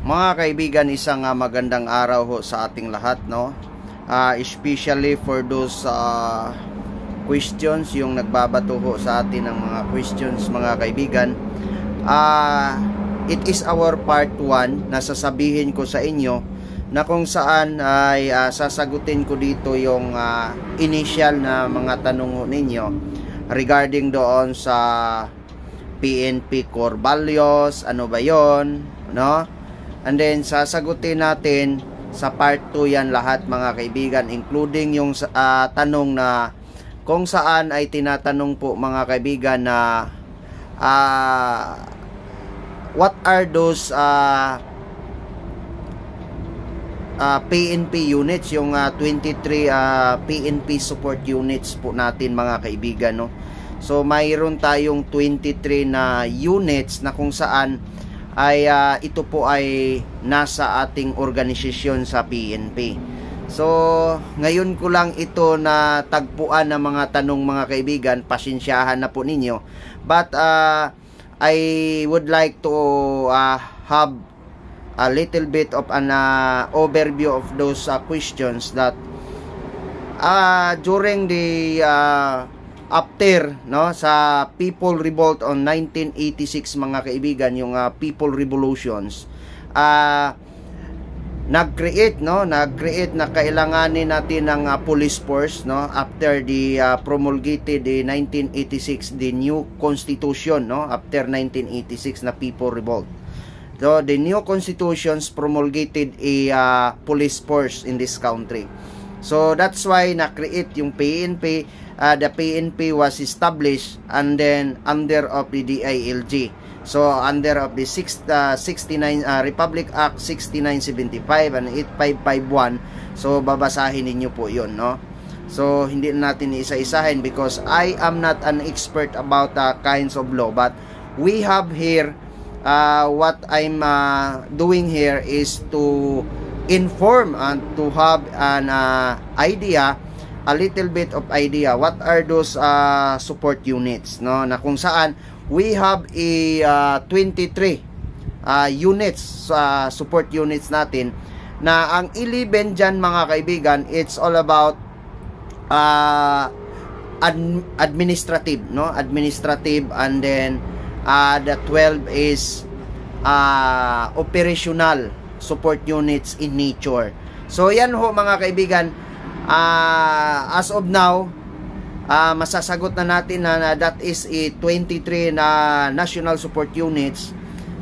Mga kaibigan, isang magandang araw ho sa ating lahat, no? Especially for those questions, yung nagbabato ho sa atin ng mga questions, mga kaibigan. It is our part 1 na sasabihin ko sa inyo na kung saan ay sasagutin ko dito yung initial na mga tanong ho ninyo regarding doon sa PNP core values, ano ba yon, no? And then sasagutin natin sa part 2 yan lahat, mga kaibigan, including yung tanong na kung saan ay tinatanong po, mga kaibigan, na what are those PNP units, yung 23 PNP support units po natin, mga kaibigan, no? So mayroon tayong 23 na units na kung saan ay ito po ay nasa ating organisasyon sa PNP. So ngayon ko lang ito na tagpuan ng mga tanong, mga kaibigan, pasensyahan na po ninyo, but I would like to have a little bit of an overview of those questions that during the after, no, sa People Revolt on 1986, mga kaibigan, yung People Revolutions, nag-create na kailanganin natin ng police force, no, after the promulgated the 1986 the new constitution, no, after 1986 na People Revolt. So the new constitutions promulgated a police force in this country. So that's why na-create yung PNP. The PNP was established and then under of the DILG. So under of the 69 Republic Act 6975 and 8551. So babasahin niyo po 'yon, no? So hindi natin isa-isahin because I am not an expert about kinds of law, but we have here what I'm doing here is to inform and to have an idea, a little bit of idea what are those support units, no, na kung saan we have a 23 units, support units natin, na ang 11 dyan, mga kaibigan, it's all about administrative, no, administrative, and then the 12 is operational support units in nature. So yan ho, mga kaibigan, as of now, masasagot na natin na that is a 23 na national support units,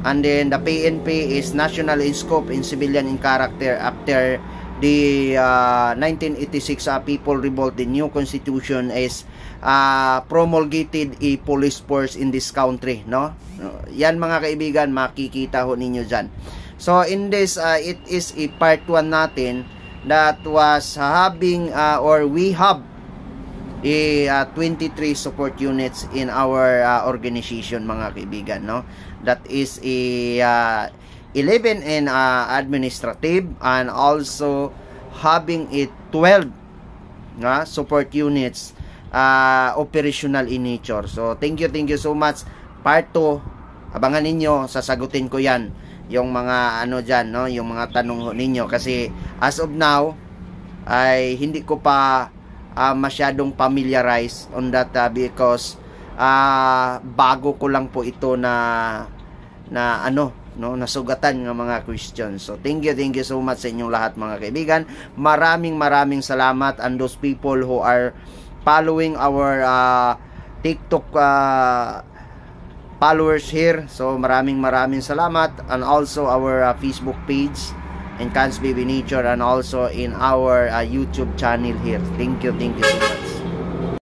and then the PNP is national in scope and civilian in character after the 1986 People Revolt. The new constitution is promulgated a police force in this country, no? Yan, mga kaibigan, makikita ho ninyo dyan. So in this it is a part 1 natin that was having or we have the 23 support units in our organization, mga kaibigan, no? That is a 11 in administrative and also having a 12 support units operational in nature. So thank you so much. Part 2, abangan ninyo, sasagutin ko yan, yung mga ano dyan, no, yung mga tanong ninyo, kasi as of now ay hindi ko pa masyadong familiarize on that because bago ko lang po ito na ano, no, nasugatan ng mga questions. So thank you so much sa inyong lahat, mga kaibigan. Maraming salamat, and those people who are following our TikTok followers here. So maraming salamat, and also our Facebook page and Cans Baby Nature, and also in our YouTube channel here. Thank you so much.